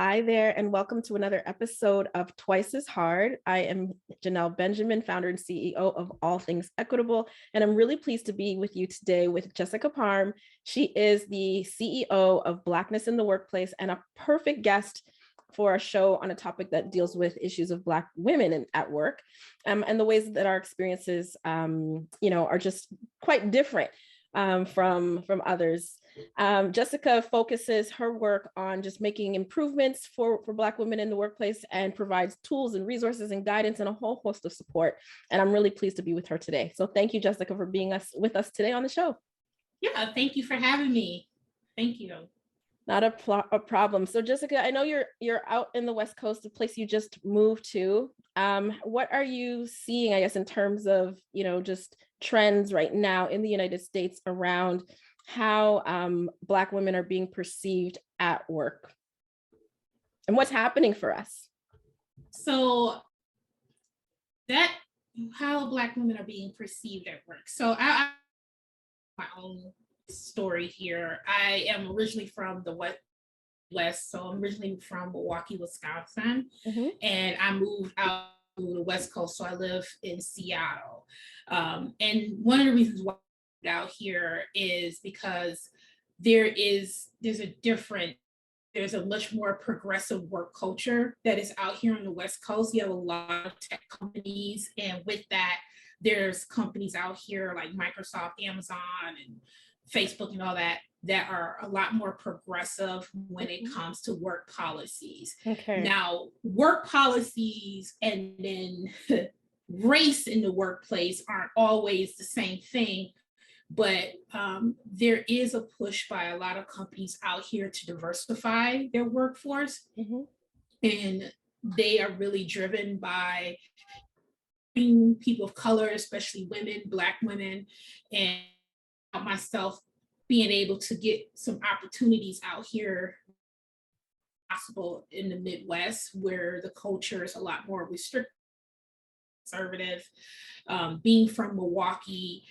Hi there, and welcome to another episode of Twice as Hard. I am Janelle Benjamin, founder and CEO of All Things Equitable, and I'm really pleased to be with you today with Jessica Pharm. She is the CEO of Blackness in the Workplace and a perfect guest for a show on a topic that deals with issues of Black women at work, and the ways that our experiences, are just quite different from others. Jessica focuses her work on just making improvements for Black women in the workplace and provides tools and resources and guidance and a whole host of support. And I'm really pleased to be with her today. So thank you, Jessica, for being with us today on the show. Yeah, thank you for having me. Thank you. Not a problem. So Jessica, I know you're out in the West Coast, the place you just moved to. What are you seeing, I guess, in terms of, just trends right now in the United States around how Black women are being perceived at work? And what's happening for us? So how Black women are being perceived at work. So I my own story here. I am originally from the West, so I'm originally from Milwaukee, Wisconsin, and I moved out to the West Coast, so I live in Seattle. And one of the reasons why I moved out here is because there's a much more progressive work culture that is out here on the West Coast. You have a lot of tech companies, and with that, there's companies out here like Microsoft, Amazon, and Facebook and all that are a lot more progressive when it comes to work policies. Okay. Now, work policies and then race in the workplace aren't always the same thing, but there is a push by a lot of companies out here to diversify their workforce. And they are really driven by people of color, especially women, Black women, and myself being able to get some opportunities out here possible in the Midwest, where the culture is a lot more restrictive, conservative. Being from Milwaukee,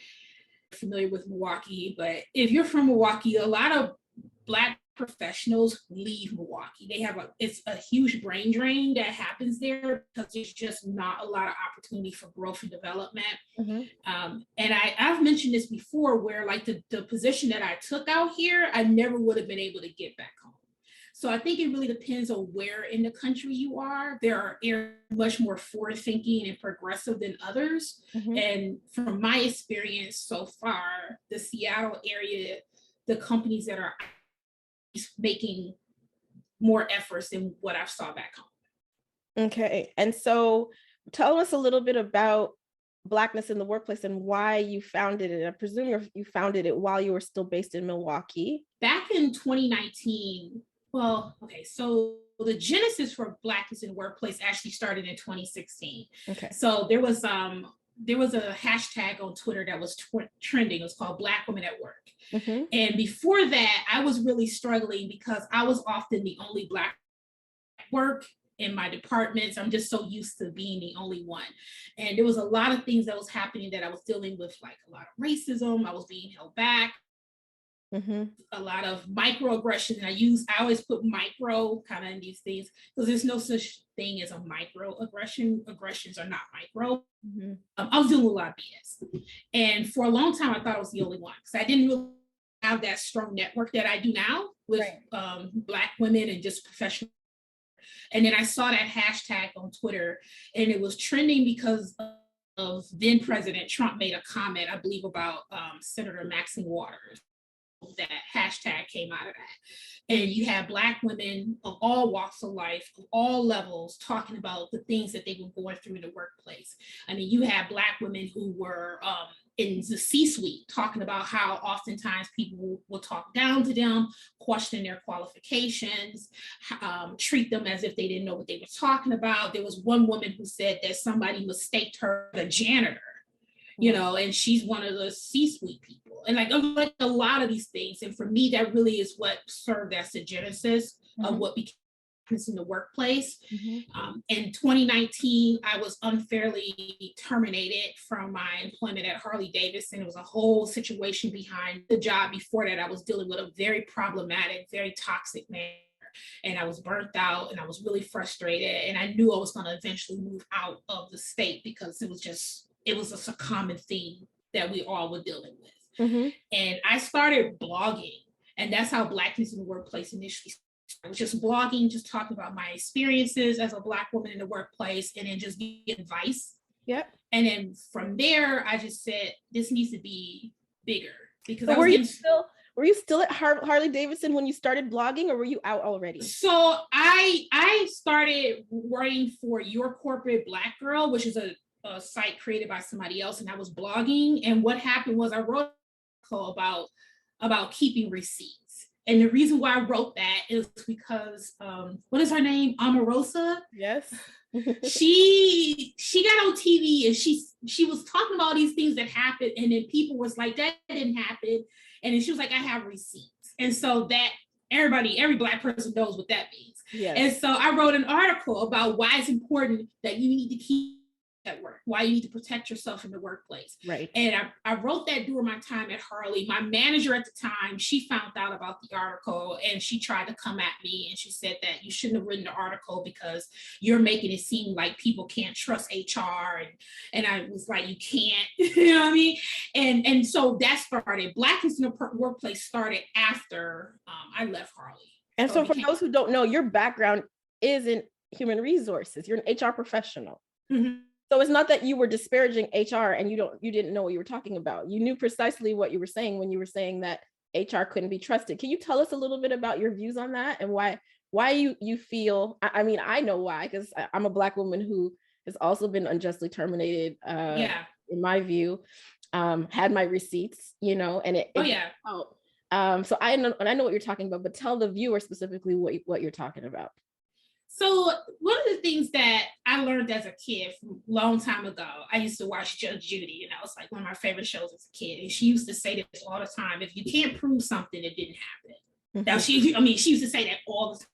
familiar with Milwaukee, but if you're from Milwaukee, a lot of Black professionals leave Milwaukee. It's a huge brain drain that happens there because there's just not a lot of opportunity for growth and development. And I've mentioned this before, where like the position that I took out here, I never would have been able to get back home. So I think it really depends on where in the country you are. There are areas much more forward thinking and progressive than others. And from my experience so far, the Seattle area, the companies that are making more efforts than what I saw back home. Okay. And so tell us a little bit about Blackness in the Workplace and why you founded it. I presume you founded it while you were still based in Milwaukee. Back in 2019, so the genesis for Blackness in the Workplace actually started in 2016. Okay. So there was a hashtag on Twitter that was trending. It was called Black Women at Work. And before that, I was really struggling because I was often the only Black at work in my departments. I'm just so used to being the only one. And there was a lot of things that was happening that I was dealing with, like a lot of racism. I was being held back. A lot of microaggressions. I always put micro kind of in these things because there's no such thing as a microaggression. Aggressions are not micro. I was doing a lot of BS. And for a long time, I thought I was the only one because I didn't really have that strong network that I do now with Black women and just professional. And then I saw that hashtag on Twitter, and it was trending because of then President Trump made a comment, I believe, about Senator Maxine Waters. That hashtag came out of that. And you have Black women of all walks of life, of all levels, talking about the things that they were going through in the workplace. I mean, you have Black women who were in the C-suite talking about how oftentimes people will talk down to them, question their qualifications, treat them as if they didn't know what they were talking about. There was one woman who said that somebody mistaked her for a janitor, and she's one of the C-suite people. And like a lot of these things. And for me, that really is what served as the genesis of what became in the workplace. In 2019, I was unfairly terminated from my employment at Harley Davidson. It was a whole situation behind the job. Before that, I was dealing with a very problematic, very toxic man. and I was burnt out and I was really frustrated. And I knew I was going to eventually move out of the state because it was just a common theme that we all were dealing with. Mm-hmm. And I started blogging, and that's how Blackness in the Workplace initially started. I was just blogging, just talking about my experiences as a Black woman in the workplace, and then just giving advice. Yep. And then from there, I just said, this needs to be bigger. Because so were you still at Harley Davidson when you started blogging, or were you out already? So I started writing for Your Corporate Black Girl, which is a site created by somebody else, and I was blogging. And what happened was I wrote an article about keeping receipts. And the reason why I wrote that is because what is her name? Omarosa? Yes. she got on TV and she was talking about these things that happened, and then people was like, that didn't happen. And then she was like, I have receipts. And so that every Black person knows what that means. Yes. And so I wrote an article about why it's important that you need to keep at work, why you need to protect yourself in the workplace. Right. And I wrote that during my time at Harley. My manager at the time, she found out about the article and she tried to come at me, and she said that you shouldn't have written the article because you're making it seem like people can't trust HR. And I was like, you can't, you know what I mean? And so that started. Blackness in the Workplace started after I left Harley. And so for those who don't know, your background is in human resources. You're an HR professional. Mm-hmm. So it's not that you were disparaging HR and you didn't know what you were talking about. You knew precisely what you were saying when you were saying that HR couldn't be trusted. Can you tell us a little bit about your views on that and why you feel, I mean, I know why, because I'm a Black woman who has also been unjustly terminated, in my view, had my receipts, and it so I know what you're talking about, but tell the viewer specifically what you're talking about. So one of the things that I learned as a kid from a long time ago, I used to watch Judge Judy, and that was like one of my favorite shows as a kid. And she used to say this all the time: if you can't prove something, it didn't happen. Mm-hmm. Now she used to say that all the time.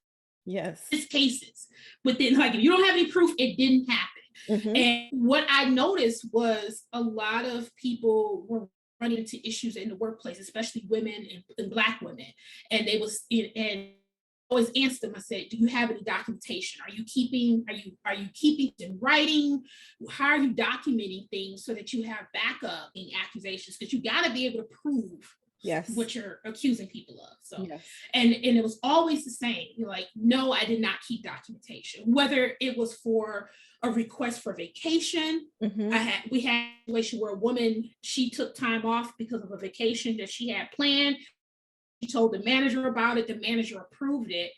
Yes. It's cases, but then like if you don't have any proof, it didn't happen. Mm-hmm. And what I noticed was a lot of people were running into issues in the workplace, especially women and Black women, and they was always asked them, I said, do you have any documentation? Are you keeping in writing? How are you documenting things so that you have backup in accusations? Because you got to be able to prove what you're accusing people of. So, and it was always the same. You're like, no, I did not keep documentation. Whether it was for a request for vacation, mm-hmm. we had a situation where a woman, she took time off because of a vacation that she had planned. She told the manager about it. The manager approved it.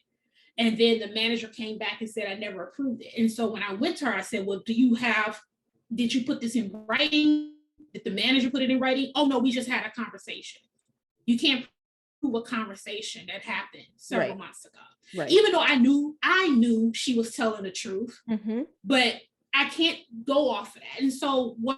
And then the manager came back and said, I never approved it. And so when I went to her, I said, well, did you put this in writing? Did the manager put it in writing? Oh, no, we just had a conversation. You can't prove a conversation that happened several months ago. Right. Even though I knew she was telling the truth, mm-hmm. but I can't go off of that. And so what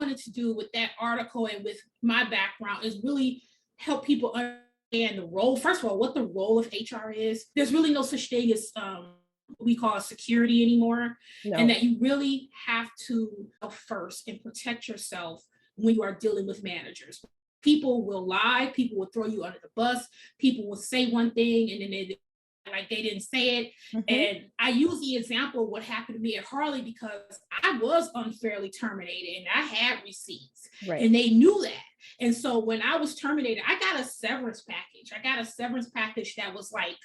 I wanted to do with that article and with my background is really help people understand the role, first of all, what the role of HR is. There's really no such thing as what we call security anymore. No. And that you really have to go first and protect yourself when you are dealing with managers. People will lie, people will throw you under the bus, people will say one thing and then they didn't say it. Mm-hmm. And I use the example of what happened to me at Harley because I was unfairly terminated and I had receipts and they knew that. And so when I was terminated, I got a severance package. That was like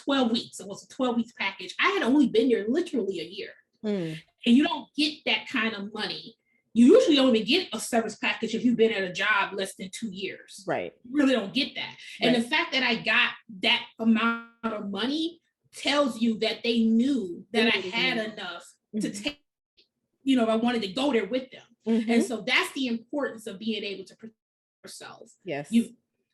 12 weeks. It was a 12 weeks package. I had only been there literally a year. And you don't get that kind of money. You usually only get a severance package if you've been at a job less than 2 years. Right. You really don't get that. And the fact that I got that amount of money tells you that they knew that I had enough to take, if I wanted to go there with them. Mm-hmm. And so that's the importance of being able to protect yourself. Yes.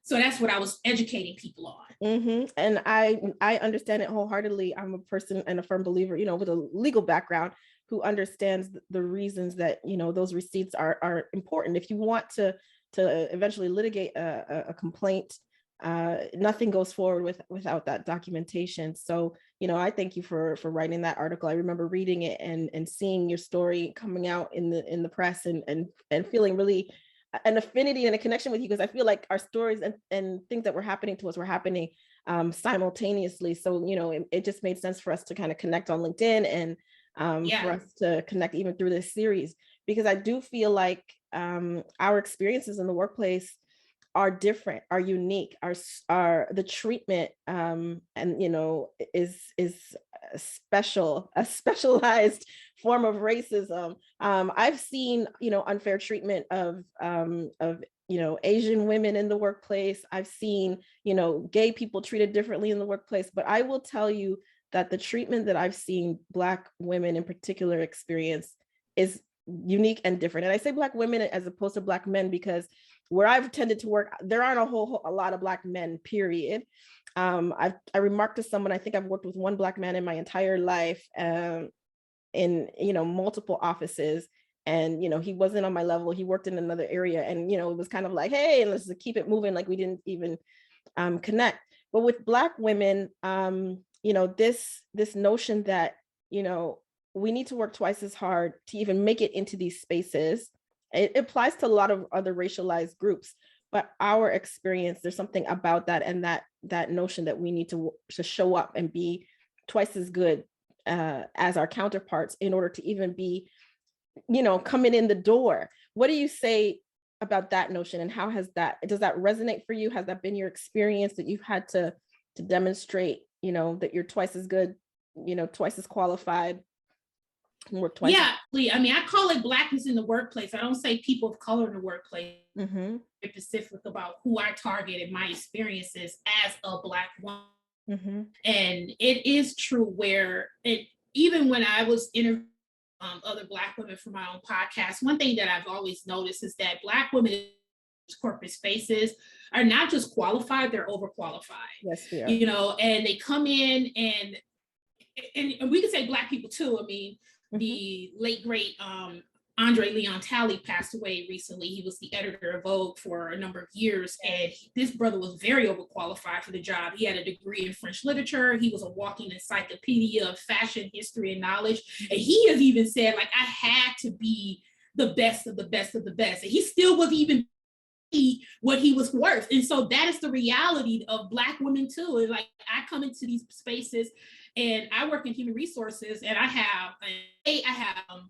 So that's what I was educating people on. Mm-hmm. And I understand it wholeheartely. I'm a person and a firm believer, with a legal background who understands the reasons that, those receipts are important. If you want to eventually litigate a complaint, nothing goes forward without that documentation. So, I thank you for writing that article. I remember reading it and seeing your story coming out in the press and feeling really an affinity and a connection with you, because I feel like our stories and things that were happening to us were happening simultaneously. So, it just made sense for us to kind of connect on LinkedIn, and for us to connect even through this series, because I do feel like our experiences in the workplace are different, are unique, are the treatment and is a specialized form of racism. I've seen unfair treatment of Asian women in the workplace. I've seen gay people treated differently in the workplace, but I will tell you that the treatment that I've seen Black women in particular experience is unique and different. And I say Black women as opposed to Black men, because where I've tended to work, there aren't a lot of Black men, period. I remarked to someone, I think I've worked with one Black man in my entire life, in multiple offices, and he wasn't on my level. He worked in another area, and it was kind of like, hey, let's just keep it moving, like we didn't even connect. But with Black women, this notion that we need to work twice as hard to even make it into these spaces. It applies to a lot of other racialized groups, but our experience, there's something about that, and that notion that we need to show up and be twice as good as our counterparts in order to even be, coming in the door. What do you say about that notion, and how does that resonate for you? Has that been your experience, that you've had to demonstrate, that you're twice as good, twice as qualified? Work twice. Yeah, I mean, I call it Blackness in the workplace. I don't say people of color in the workplace. Mm-hmm. I'm specific about who I target and my experiences as a Black woman. Mm-hmm. And it is true where even when I was interviewing other Black women for my own podcast, one thing that I've always noticed is that Black women in corporate spaces are not just qualified, they're overqualified. Yes, we are. And they come in and we can say Black people too. I mean, the late great Andre Leon Talley passed away recently. He was the editor of Vogue for a number of years, and this brother was very overqualified for the job. He had a degree in French literature. He was a walking encyclopedia of fashion history and knowledge. And he has even said, like, I had to be the best of the best of the best. And he still wasn't even what he was worth. And so that is the reality of Black women too. And like, I come into these spaces and I work in human resources, and I have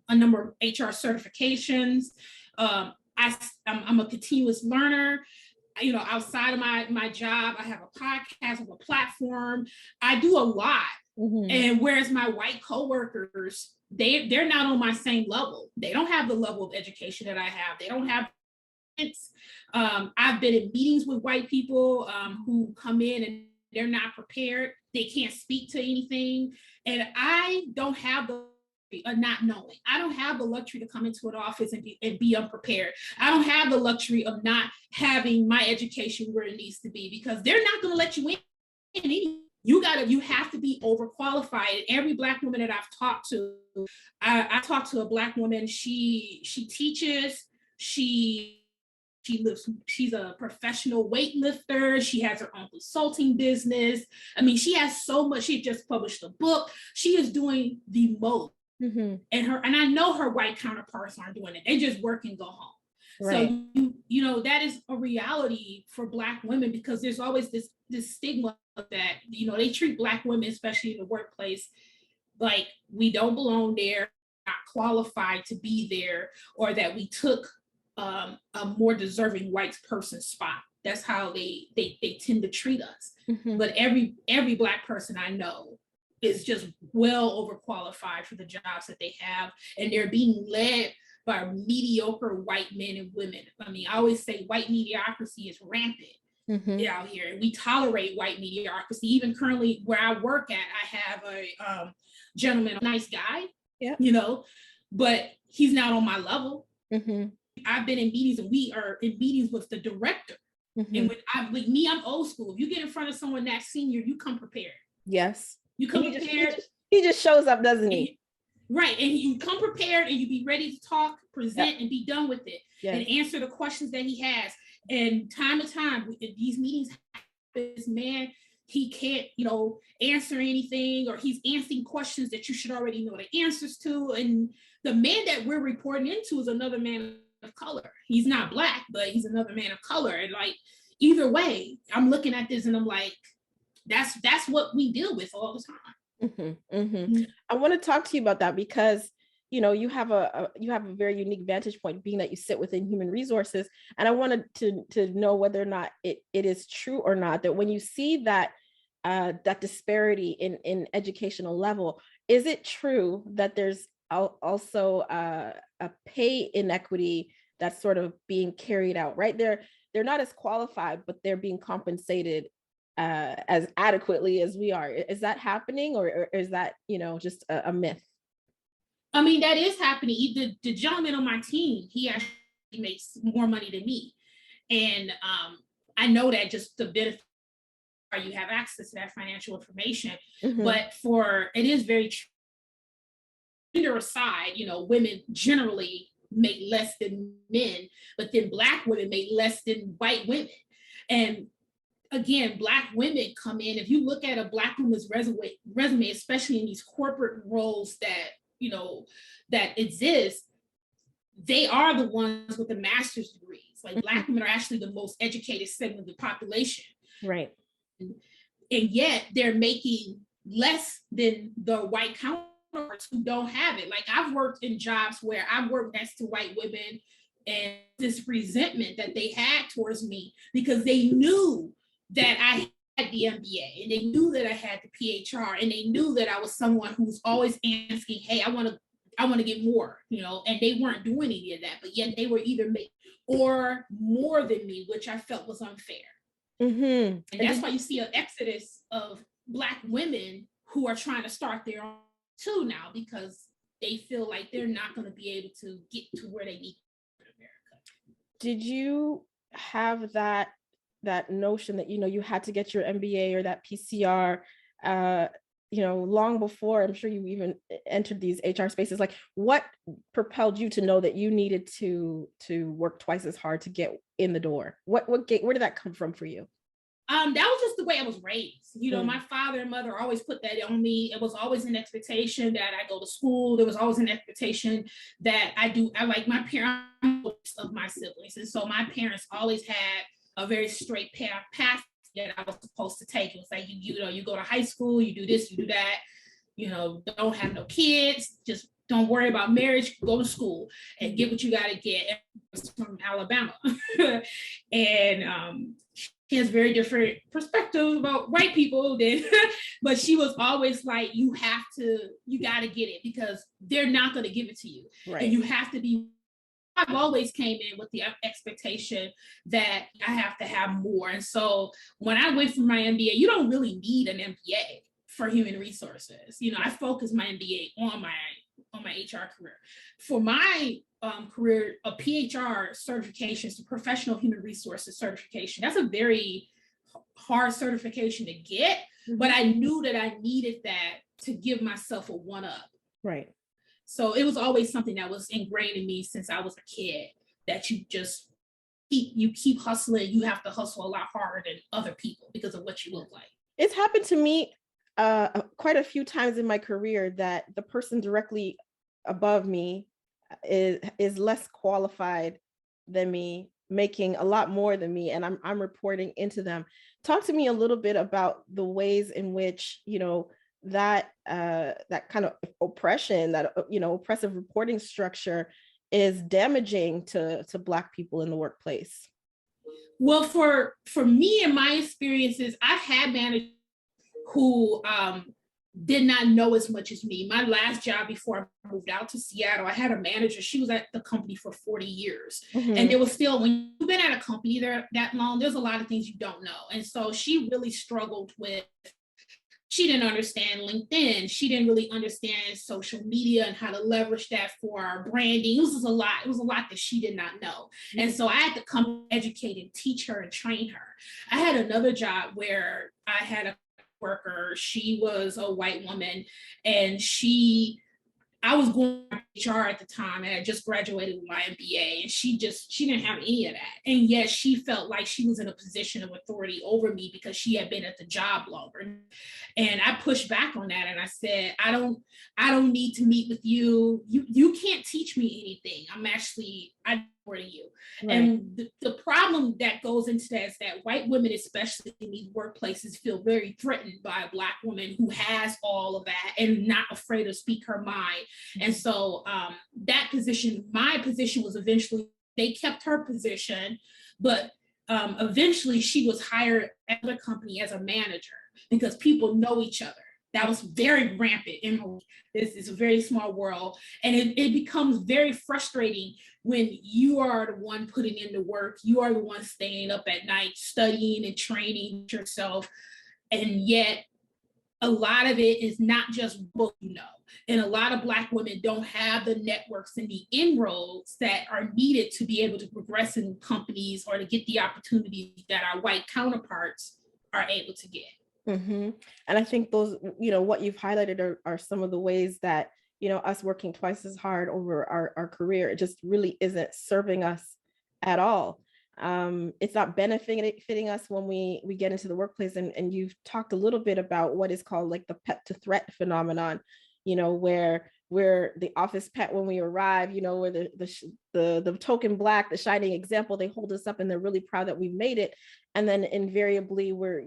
a number of HR certifications. I'm a continuous learner. Outside of my job, I have a podcast, I have a platform. I do a lot. Mm-hmm. And whereas my white coworkers, they're not on my same level. They don't have the level of education that I have. They don't have I've been in meetings with white people who come in and they're not prepared. They can't speak to anything. And I don't have the not knowing. I don't have the luxury to come into an office and be unprepared. I don't have the luxury of not having my education where it needs to be, because they're not going to let you in. You have to be overqualified. And every Black woman that I've talked to, I talked to a Black woman. She teaches. She's a professional weightlifter. She has her own consulting business. I mean, she has so much. She just published a book. She is doing the most. Mm-hmm. And I know her white counterparts aren't doing it. They just work and go home. Right. So that is a reality for Black women, because there's always this stigma that they treat Black women, especially in the workplace, like we don't belong there, not qualified to be there, or that we took a more deserving white person's spot. That's how they tend to treat us. Mm-hmm. But every Black person I know is just well overqualified for the jobs that they have, and they're being led by mediocre white men and women. I mean, I always say white mediocrity is rampant. Mm-hmm. out here, and we tolerate white mediocrity. Even currently where I work at, I have a gentleman, a nice guy, but he's not on my level. Mm-hmm. I've been in meetings, and we are in meetings with the director. Mm-hmm. And with me, I'm old school. If you get in front of someone that senior, you come prepared. Yes. You come prepared. He just shows up, doesn't he? Right. And you come prepared, and you be ready to talk, present, and be done with it. Yes. And answer the questions that he has. And time to time, these meetings, this man, he can't, answer anything, or he's answering questions that you should already know the answers to. And the man that we're reporting into is another man of color. He's not Black, but he's another man of color. And like, either way, I'm looking at this and I'm like, that's what we deal with all the time. Mm-hmm, mm-hmm. I want to talk to you about that because you have a very unique vantage point, being that you sit within human resources, and I wanted to know whether or not it is true or not that when you see that that disparity in educational level, is it true that there's also a pay inequity that's sort of being carried out, right? They're not as qualified, but they're being compensated as adequately as we are. Is that happening, or is that just a myth? I mean, that is happening. The gentleman on my team, he actually makes more money than me, and I know that just the benefit you have access to that financial information. Mm-hmm. But it is very true. Gender aside, women generally make less than men, but then Black women make less than white women. And again, Black women come in, if you look at a Black woman's resume, especially in these corporate roles that exist, they are the ones with the master's degrees. Like, mm-hmm. Black women are actually the most educated segment of the population. Right. And yet they're making less than the white counterparts who don't have it. Like, I've worked in jobs where I've worked next to white women, and this resentment that they had towards me because they knew that I had the MBA, and they knew that I had the PHR, and they knew that I was someone who's always asking, hey, I want to get more, and they weren't doing any of that, but yet they were either making or more than me, which I felt was unfair. Mm-hmm. And that's why you see an exodus of Black women who are trying to start their own too now, because they feel like they're not going to be able to get to where they need in America. Did you have that notion that you had to get your MBA or that PCR long before, I'm sure you even entered these HR spaces? Like, what propelled you to know that you needed to work twice as hard to get in the door? Where did that come from for you? That was just the way I was raised. My father and mother always put that on me. It was always an expectation that I go to school. There was always an expectation that I like my parents of my siblings. And so my parents always had a very straight path that I was supposed to take. It was like, you go to high school, you do this, you do that, don't have no kids, just don't worry about marriage, go to school and get what you got to get. From Alabama. And she has very different perspective about white people but she was always like, you got to get it because they're not going to give it to you. Right. And you have to be. I've always came in with the expectation that I have to have more. And so when I went for my MBA, you don't really need an MBA for human resources. I focused my MBA on my HR career. For my career, a PHR certification is a professional human resources certification. That's a very hard certification to get, but I knew that I needed that to give myself a one-up. Right. So it was always something that was ingrained in me since I was a kid, that you just keep hustling. You have to hustle a lot harder than other people because of what you look like. It's happened to me quite a few times in my career that the person directly above me is less qualified than me, making a lot more than me, and I'm reporting into them. Talk to me a little bit about the ways in which that kind of oppression, that oppressive reporting structure is damaging to Black people in the workplace. Well, for me and my experiences, I've had managers who did not know as much as me. My last job before I moved out to Seattle, I had a manager. She was at the company for 40 years. Mm-hmm. And there was still, when you've been at a company there that long, there's a lot of things you don't know. And so she really struggled with, she didn't understand LinkedIn. She didn't really understand social media and how to leverage that for our branding. It was a lot. It was a lot that she did not know. And so I had to come educate and teach her and train her. I had another job where I had a worker. She was a white woman, and I was going to HR at the time, and I just graduated with my MBA, and she didn't have any of that. And yet she felt like she was in a position of authority over me because she had been at the job longer. And I pushed back on that, and I said, I don't need to meet with you. You can't teach me anything. I to you. Right. And the problem that goes into that is that white women, especially in these workplaces, feel very threatened by a Black woman who has all of that and not afraid to speak her mind. And so that position, my position was eventually, they kept her position, but eventually she was hired at the company as a manager because people know each other. That was very rampant in this is a very small world. And it becomes very frustrating when you are the one putting in the work, you are the one staying up at night, studying and training yourself. And yet a lot of it is not just what you know. And a lot of Black women don't have the networks and the inroads that are needed to be able to progress in companies or to get the opportunities that our white counterparts are able to get. Mm-hmm. And I think those, what you've highlighted are some of the ways that, us working twice as hard over our career, it just really isn't serving us at all. It's not benefiting us when we get into the workplace. And you've talked a little bit about what is called like the pet to threat phenomenon, where we're the office pet when we arrive, where the token Black, the shining example, they hold us up and they're really proud that we've made it. And then invariably we're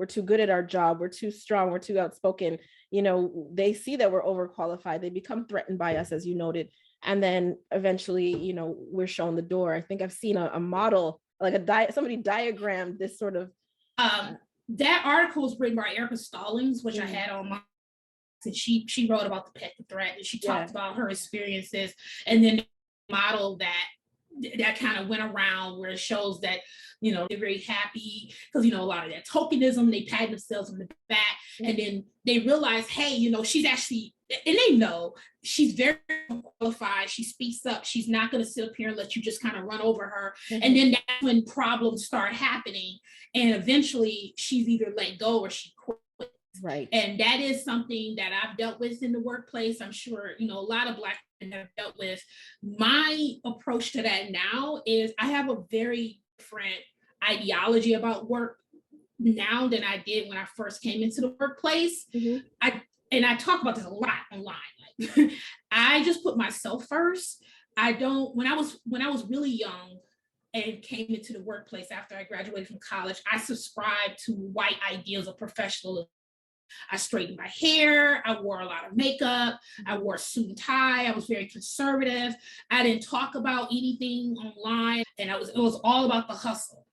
too good at our job, we're too strong, we're too outspoken, they see that we're overqualified, they become threatened by us, as you noted. And then eventually, we're shown the door. I think I've seen a model, like somebody diagrammed this sort of. That article was written by Erica Stallings, which I had on my, and she wrote about the pet to threat, and she talked about her experiences, and then the model that kind of went around where it shows that, they're very happy because, a lot of that tokenism, they pat themselves on the back, and then they realize, hey, she's actually, and they know she's very qualified, she speaks up, she's not going to sit up here and let you just kind of run over her. And then that's when problems start happening, and eventually she's either let go or she quits. Right. And that is something that I've dealt with in the workplace. I'm sure, a lot of Black women have dealt with. My approach to that now is I have a very different ideology about work now than I did when I first came into the workplace. I talk about this a lot online. Like, I just put myself first. When I was really young and came into the workplace after I graduated from college, I subscribed to white ideals of professionalism. I straightened my hair. I wore a lot of makeup. I wore a suit and tie. I was very conservative. I didn't talk about anything online. And it was all about the hustle,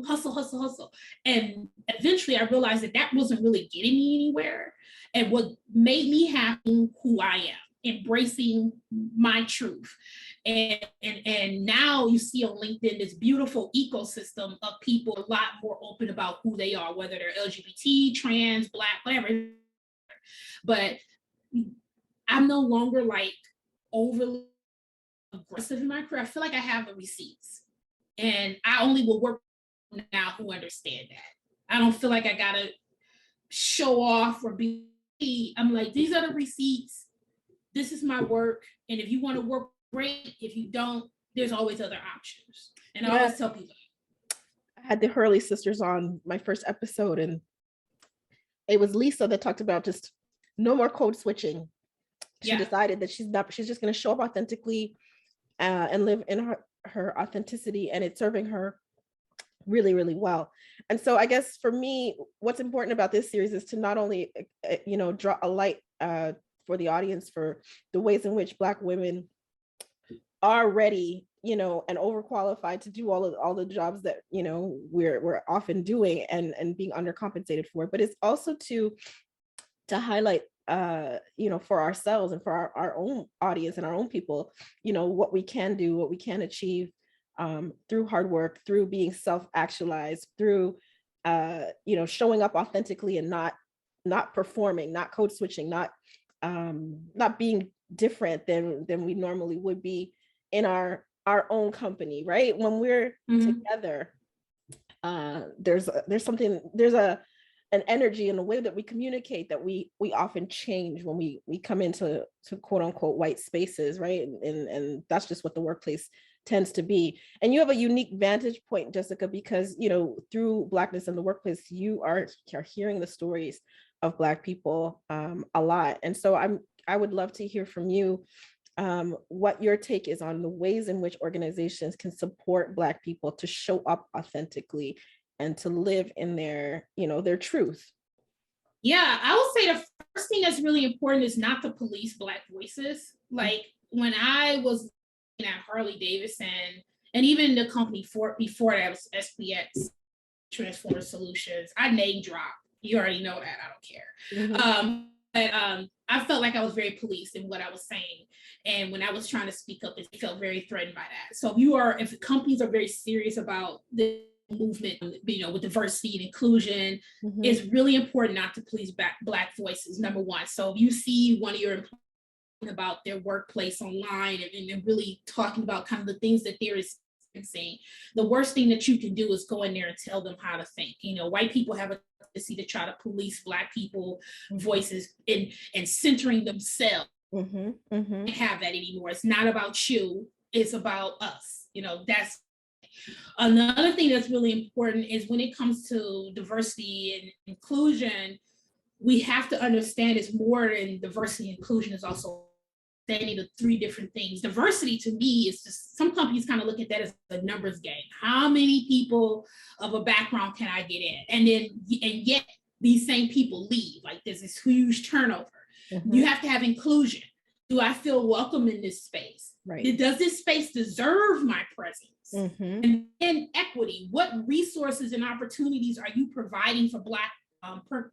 hustle, hustle, hustle. And eventually I realized that wasn't really getting me anywhere. And what made me happy, who I am, embracing my truth. And now you see on LinkedIn this beautiful ecosystem of people a lot more open about who they are, whether they're LGBT, trans, Black, whatever. But I'm no longer like overly aggressive in my career. I feel like I have the receipts, and I only will work now who understand that. I don't feel like I gotta show off or be. I'm like, these are the receipts. This is my work, and if you want to work, great. If you don't, there's always other options. And I always tell people. I had the Hurley sisters on my first episode, and it was Lisa that talked about just no more code switching. She decided that she's just going to show up authentically and live in her authenticity, and it's serving her really, really well. And so I guess for me, what's important about this series is to not only, draw a light for the audience for the ways in which Black women are ready, and overqualified to do all the jobs that, we're often doing and being undercompensated for, but it's also to highlight, for ourselves and for our own audience and our own people, what we can do, what we can achieve through hard work, through being self-actualized, through, showing up authentically and not performing, not code switching, not being different than we normally would be in our own company, right? When we're together, there's an energy and a way that we communicate that we often change when we come into quote unquote white spaces, right? And that's just what the workplace tends to be. And you have a unique vantage point, Jessica, because through Blackness in the workplace, you are hearing the stories of Black people a lot. And so I would love to hear from you what your take is on the ways in which organizations can support Black people to show up authentically and to live in their, their truth. Yeah, I would say the first thing that's really important is not to police Black voices. Like when I was at Harley Davidson, and even the company before that was SPX, Transformer Solutions, I name drop. You already know that. I don't care. But I felt like I was very policed in what I was saying. And when I was trying to speak up, it felt very threatened by that. So if companies are very serious about the movement, with diversity and inclusion, it's really important not to police Black voices, number one. So if you see one of your employees about their workplace online and really talking about kind of the things that they're experiencing, the worst thing that you can do is go in there and tell them how to think. White people have a tendency to try to police Black people voices and centering themselves. Can't have that anymore. It's not about you, it's about us. That's another thing that's really important. Is when it comes to diversity and inclusion, we have to understand it's more than diversity and inclusion. Is also understanding the three different things. Diversity to me is just, some companies kind of look at that as a numbers game. How many people of a background can I get in? And yet these same people leave. Like there's this huge turnover. You have to have inclusion. Do I feel welcome in this space? Right. Does this space deserve my presence? And equity, what resources and opportunities are you providing for Black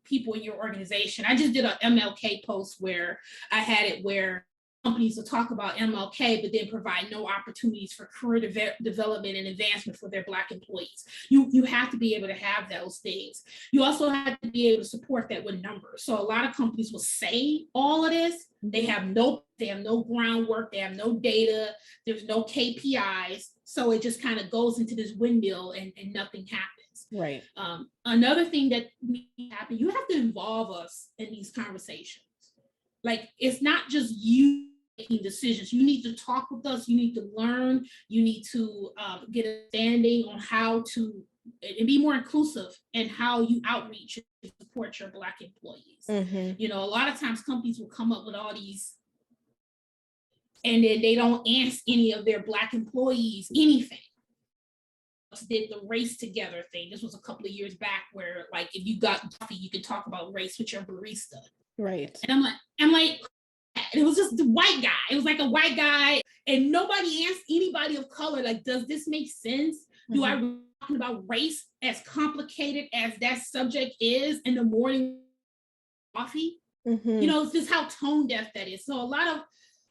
people in your organization? I just did an MLK post where I had it where companies will talk about MLK, but then provide no opportunities for career development and advancement for their Black employees. You have to be able to have those things. You also have to be able to support that with numbers. So a lot of companies will say all of this. They have no groundwork, they have no data, there's no KPIs. So it just kind of goes into this windmill and nothing happens. Right. Another thing that needs to happen, you have to involve us in these conversations. Like it's not just you making decisions. You need to talk with us. You need to learn. You need to get a standing on how to and be more inclusive in how you outreach and support your Black employees. A lot of times companies will come up with all these, and then they don't ask any of their Black employees anything. Did the race together thing. This was a couple of years back where, like, if you got coffee, you could talk about race with your barista. Right. And I'm like, and it was just the white guy. It was like a white guy, and nobody asked anybody of color, like, does this make sense? Do I really talking about race as complicated as that subject is in the morning coffee? It's just how tone deaf that is. So a lot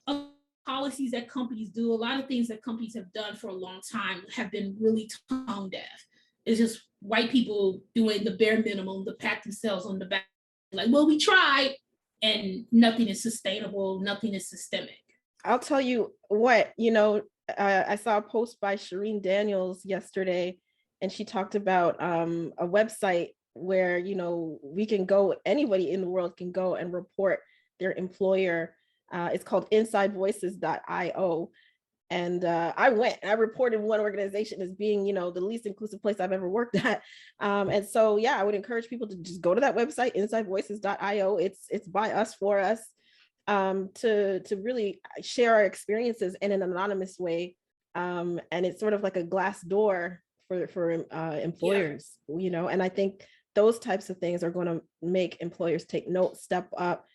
of policies that companies do, a lot of things that companies have done for a long time have been really tone deaf. It's just white people doing the bare minimum to pat themselves on the back. Like, well, we tried, and nothing is sustainable, nothing is systemic. I'll tell you what, I saw a post by Shireen Daniels yesterday, and she talked about a website where, we can go, anybody in the world can go and report their employer. It's called insidevoices.io. And I reported one organization as being, the least inclusive place I've ever worked at. And so, I would encourage people to just go to that website, insidevoices.io. It's by us, for us, to really share our experiences in an anonymous way. And it's sort of like a glass door for employers, and I think those types of things are going to make employers take note, step up,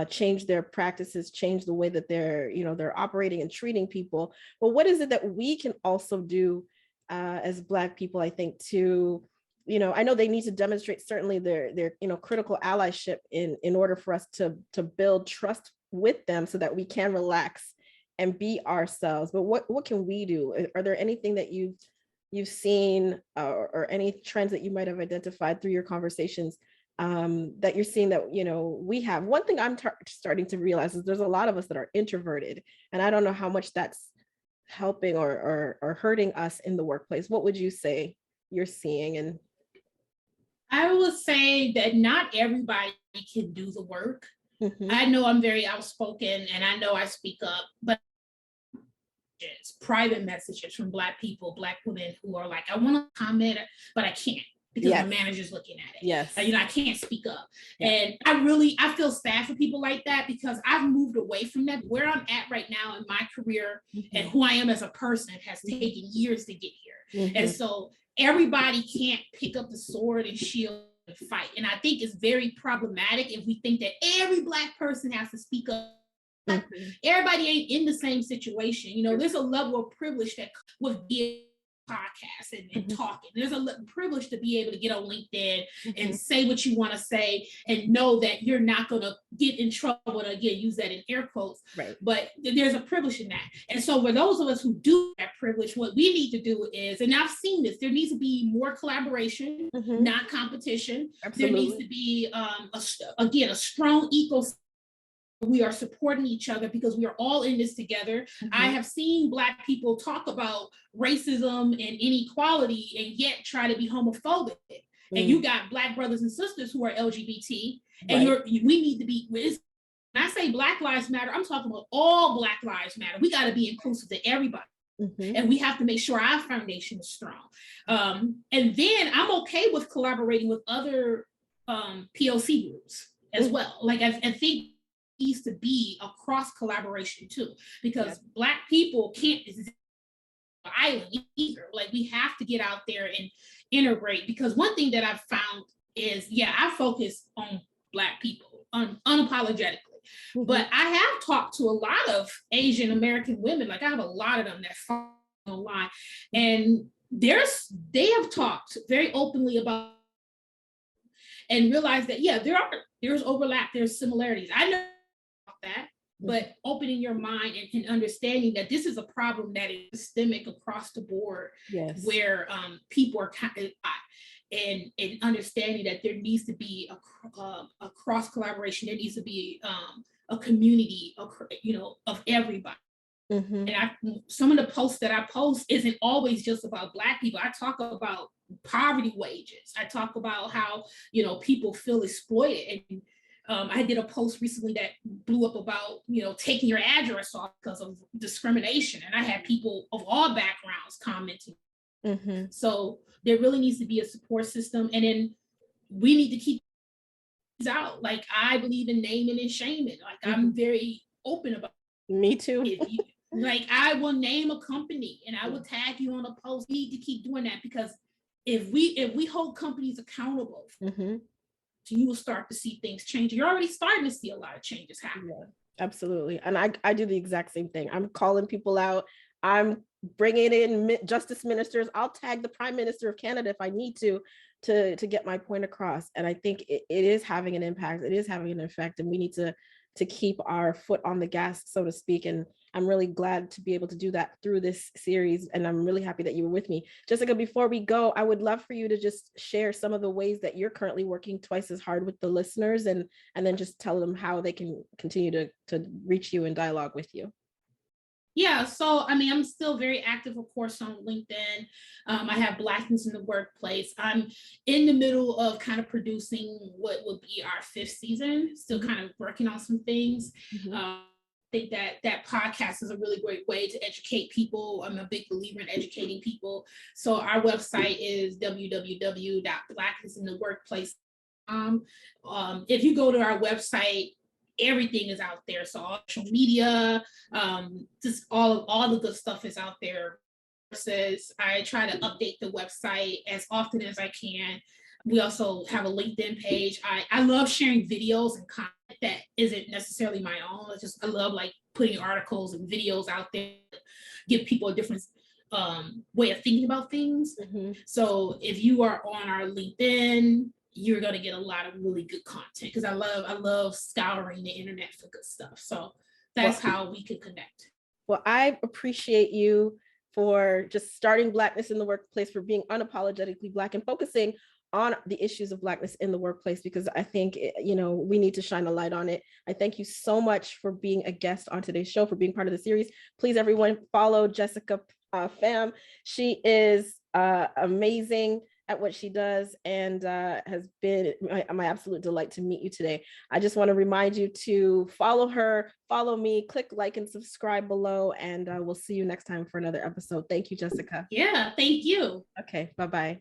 change their practices, change the way that they're operating and treating people. But what is it that we can also do as Black people, I think, to, I know they need to demonstrate certainly their critical allyship in order for us to build trust with them so that we can relax and be ourselves. But what can we do? Are there anything that you've seen or any trends that you might have identified through your conversations that you're seeing that, we have? One thing I'm starting to realize is there's a lot of us that are introverted, and I don't know how much that's helping or hurting us in the workplace. What would you say you're seeing? And I would say that not everybody can do the work. I know I'm very outspoken and I know I speak up, but private messages from Black people, Black women who are like, I want to comment, but I can't. because Yes. my manager's looking at it. Yes. I can't speak up. Yes. And I feel sad for people like that, because I've moved away from that. Where I'm at right now in my career and who I am as a person has taken years to get here. And so everybody can't pick up the sword and shield and fight. And I think it's very problematic if we think that every Black person has to speak up. Everybody ain't in the same situation. There's a level of privilege that with being podcast and talking. There's a privilege to be able to get on LinkedIn and say what you want to say and know that you're not going to get in trouble, and again, use that in air quotes. Right. But there's a privilege in that. And so for those of us who do that privilege, what we need to do is, and I've seen this, there needs to be more collaboration, not competition. Absolutely. There needs to be, a strong ecosystem. We are supporting each other because we are all in this together. I have seen Black people talk about racism and inequality and yet try to be homophobic. And you got Black brothers and sisters who are LGBT, and we need to be, when I say Black Lives Matter, I'm talking about all Black Lives Matter. We got to be inclusive to everybody. And we have to make sure our foundation is strong. And then I'm okay with collaborating with other POC groups as well. Like I think needs to be a cross collaboration too, because Black people can't island either. Like we have to get out there and integrate, because one thing that I've found is, I focus on Black people unapologetically, but I have talked to a lot of Asian American women. Like I have a lot of them that follow online, and they have talked very openly about and realized that there's overlap, there's similarities. I know that, but opening your mind and understanding that this is a problem that is systemic across the board, where people are and understanding that there needs to be a cross collaboration. There needs to be a community of everybody. And some of the posts that I post isn't always just about Black people. I talk about poverty wages. I talk about how people feel exploited. And I did a post recently that blew up about taking your address off because of discrimination, and I had people of all backgrounds commenting. So there really needs to be a support system, and then we need to keep these out. Like I believe in naming and shaming. Like I'm very open about it. Me too. Like I will name a company and I will tag you on a post. We need to keep doing that, because if we hold companies accountable, you will start to see things change. You're already starting to see a lot of changes happen. Absolutely. And I do the exact same thing. I'm calling people out. I'm bringing in justice ministers. I'll tag the Prime Minister of Canada if I need to get my point across. And I think it is having an impact. It is having an effect, and we need to keep our foot on the gas, so to speak. And I'm really glad to be able to do that through this series. And I'm really happy that you were with me. Jessica, before we go, I would love for you to just share some of the ways that you're currently working twice as hard with the listeners, and then just tell them how they can continue to reach you and dialogue with you. Yeah, so I'm still very active, of course, on LinkedIn. I have Blackness in the Workplace. I'm in the middle of kind of producing what will be our 5th season, still kind of working on some things. I think that podcast is a really great way to educate people. I'm a big believer in educating people. So our website is www.blacknessintheworkplace.com. If you go to our website, everything is out there. So all social media, just all the good stuff is out there. I try to update the website as often as I can. We also have a LinkedIn page. I love sharing videos and content that isn't necessarily my own. I love like putting articles and videos out there, give people a different way of thinking about things. So if you are on our LinkedIn, you're going to get a lot of really good content, because I love scouring the internet for good stuff. So that's how we can connect. Well, I appreciate you for just starting Blackness in the Workplace, for being unapologetically Black and focusing on the issues of Blackness in the workplace, because I think, we need to shine a light on it. I thank you so much for being a guest on today's show, for being part of the series. Please, everyone, follow Jessica Pharm. She is amazing at what she does, and has been my absolute delight to meet you today. I just want to remind you to follow her, follow me, click like and subscribe below, and we'll see you next time for another episode. Thank you, Jessica. Yeah, thank you. Okay, bye-bye.